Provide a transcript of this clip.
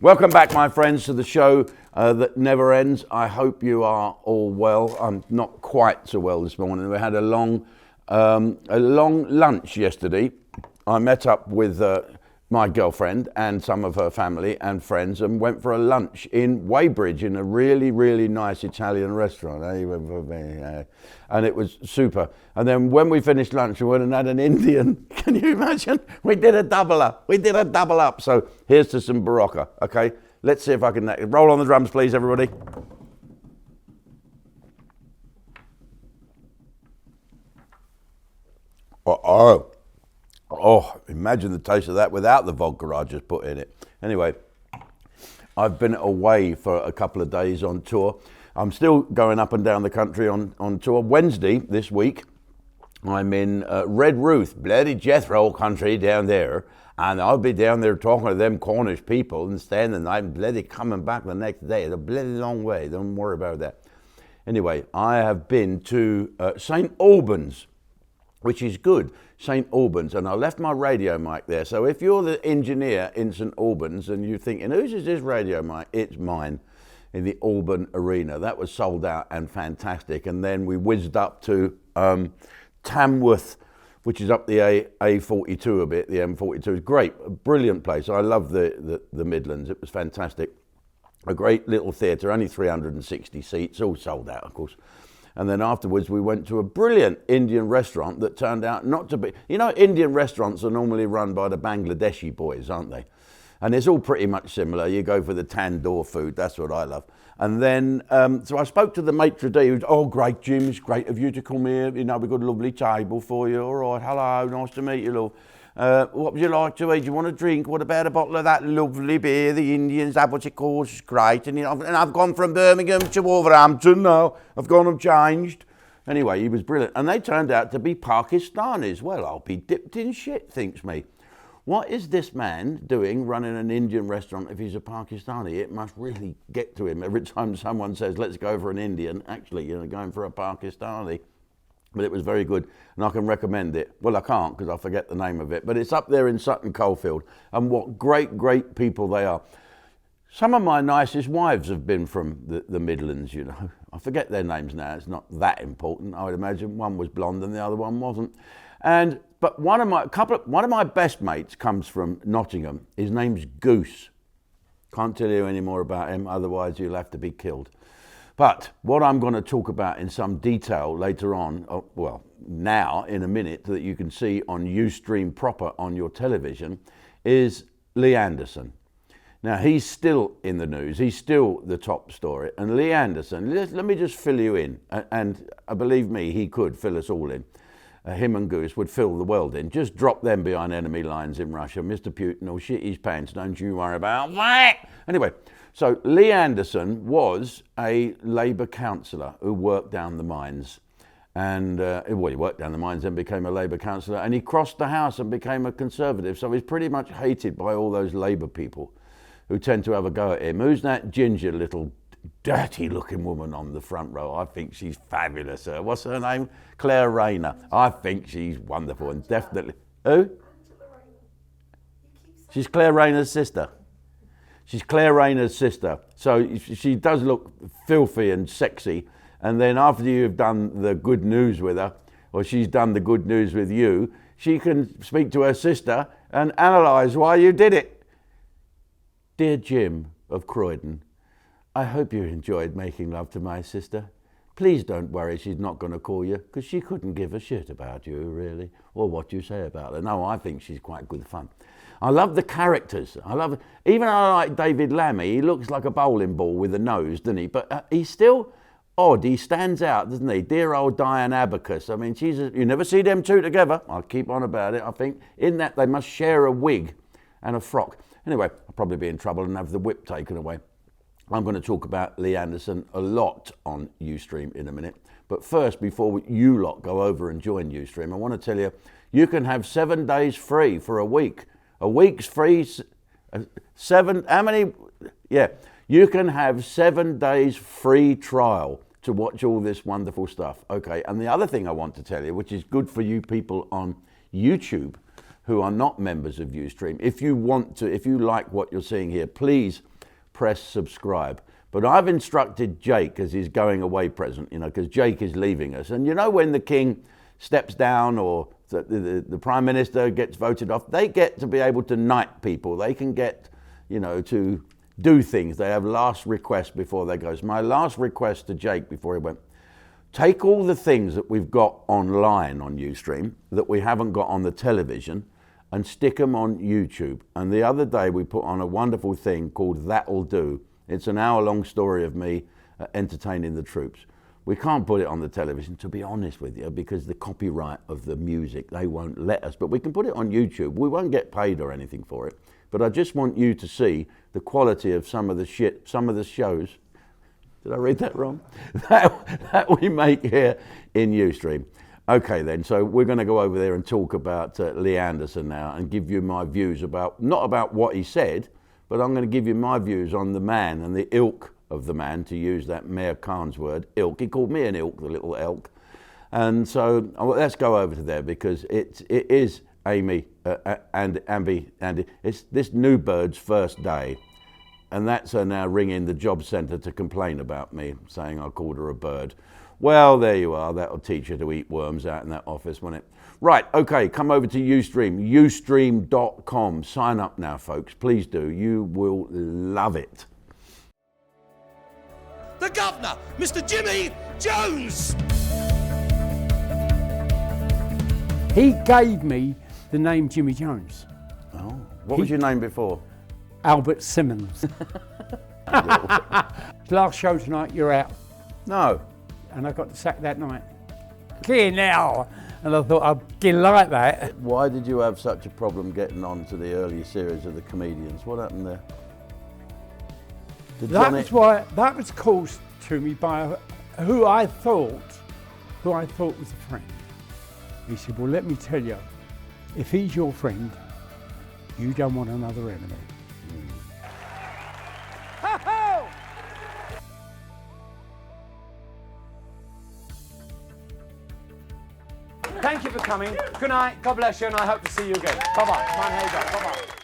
Welcome back, my friends, to the show that never ends. I hope you are all well. I'm not quite so well this morning. We had a long lunch yesterday. I met up with my girlfriend and some of her family and friends and went for a lunch in Weybridge in a really, really nice Italian restaurant. And it was super. And then when we finished lunch, we went and had an Indian. Can you imagine? We did a double up. So here's to some Barocca, okay? Let's see if I can roll on the drums, please, everybody. Oh, imagine the taste of that without the vodka I just put in it. Anyway, I've been away for a couple of days on tour. I'm still going up and down the country on tour. Wednesday this week, I'm in Red Ruth, bloody Jethro country down there. And I'll be down there talking to them Cornish people and staying the night and bloody coming back the next day. It's a bloody long way. Don't worry about that. Anyway, I have been to St. Albans, which is good, St. Albans, and I left my radio mic there. So if you're the engineer in St. Albans and you're thinking, whose is this radio mic? It's mine, in the Alban Arena. That was sold out and fantastic. And then we whizzed up to Tamworth, which is up the A42 a bit, the M42. It's great, a brilliant place. I love the Midlands. It was fantastic. A great little theatre, only 360 seats, all sold out, of course. And then afterwards, we went to a brilliant Indian restaurant that turned out not to be... You know, Indian restaurants are normally run by the Bangladeshi boys, aren't they? And it's all pretty much similar. You go for the tandoor food. That's what I love. And then, so I spoke to the maitre d', who's, oh, great, Jim, it's great of you to come here. You know, we've got a lovely table for you. All right, hello, nice to meet you, love. What would you like to eat? Do you want a drink? What about a bottle of that lovely beer the Indians have, what it calls? It's great. And, you know, and I've gone from Birmingham to Wolverhampton now. I've gone and changed. Anyway, he was brilliant. And they turned out to be Pakistanis. Well, I'll be dipped in shit, thinks me. What is this man doing running an Indian restaurant if he's a Pakistani? It must really get to him every time someone says, let's go for an Indian. Actually, you know, going for a Pakistani. But it was very good, and I can recommend it. Well, I can't because I forget the name of it, but it's up there in Sutton Coldfield, and what great, great people they are. Some of my nicest wives have been from the Midlands, you know. I forget their names now, it's not that important. I would imagine one was blonde and the other one wasn't. But one of my best mates comes from Nottingham. His name's Goose. Can't tell you any more about him, otherwise you'll have to be killed. But what I'm going to talk about in some detail later on, well, now in a minute, that you can see on Ustream proper on your television, is Lee Anderson. Now, he's still in the news. He's still the top story. And Lee Anderson, let me just fill you in. And believe me, he could fill us all in. Him and Goose would fill the world in. Just drop them behind enemy lines in Russia. Mr. Putin will shit his pants. Don't you worry about that. Anyway. So Lee Anderson was a Labour councillor who worked down the mines. And, well, he worked down the mines and became a Labour councillor. And he crossed the House and became a Conservative. So he's pretty much hated by all those Labour people who tend to have a go at him. Who's that ginger little dirty-looking woman on the front row? I think she's fabulous. What's her name? Claire Rayner. I think she's wonderful and definitely... Who? She's Claire Rayner's sister. She's Claire Rayner's sister, so she does look filthy and sexy. And then after you've done the good news with her, or she's done the good news with you, she can speak to her sister and analyse why you did it. Dear Jim of Croydon, I hope you enjoyed making love to my sister. Please don't worry, she's not going to call you, because she couldn't give a shit about you, really, or what you say about her. No, I think she's quite good fun. I love the characters. Even I like David Lammy. He looks like a bowling ball with a nose, doesn't he? But he's still odd. He stands out, doesn't he? Dear old Diane Abacus. I mean, you never see them two together. I'll keep on about it, I think. In that, they must share a wig and a frock. Anyway, I'll probably be in trouble and have the whip taken away. I'm going to talk about Lee Anderson a lot on Ustream in a minute. But first, before you lot go over and join Ustream, I want to tell you, you can have 7 days free for a week. A week's free, how many? Yeah, you can have 7 days free trial to watch all this wonderful stuff. Okay, and the other thing I want to tell you, which is good for you people on YouTube who are not members of Ustream, if you like what you're seeing here, please press subscribe. But I've instructed Jake as his going away present, you know, because Jake is leaving us. And you know when the king steps down or the Prime Minister gets voted off, they get to be able to knight people. They can get, you know, to do things. They have last requests before they go. So my last request to Jake before he went, take all the things that we've got online on Ustream that we haven't got on the television and stick them on YouTube. And the other day we put on a wonderful thing called That'll Do. It's an hour-long story of me entertaining the troops. We can't put it on the television, to be honest with you, because the copyright of the music, they won't let us. But we can put it on YouTube. We won't get paid or anything for it. But I just want you to see the quality of some of the shows. Did I read that wrong? that we make here in Ustream. Okay then, so we're going to go over there and talk about Lee Anderson now and give you my views about, not about what he said, but I'm going to give you my views on the man and the ilk of the man, to use that Mayor Khan's word, ilk. He called me an ilk, the little elk. And so let's go over to there, because it is Amy and Andy. It's this new bird's first day. And that's her now ringing the job centre to complain about me, saying I called her a bird. Well, there you are. That'll teach you to eat worms out in that office, won't it? Right, okay, come over to Ustream, ustream.com. Sign up now, folks. Please do. You will love it. The governor, Mr. Jimmy Jones! He gave me the name Jimmy Jones. Oh, what was your name before? Albert Simmons. Last show tonight, you're out. No. And I got the sack that night. Here now. And I thought, I'd get like that. Why did you have such a problem getting on to the earlier series of the comedians? What happened there? That was caused to me by who I thought was a friend. He said, well, let me tell you, if he's your friend, you don't want another enemy. Thank you for coming. Good night. God bless you, and I hope to see you again. Bye-bye. Bye-bye.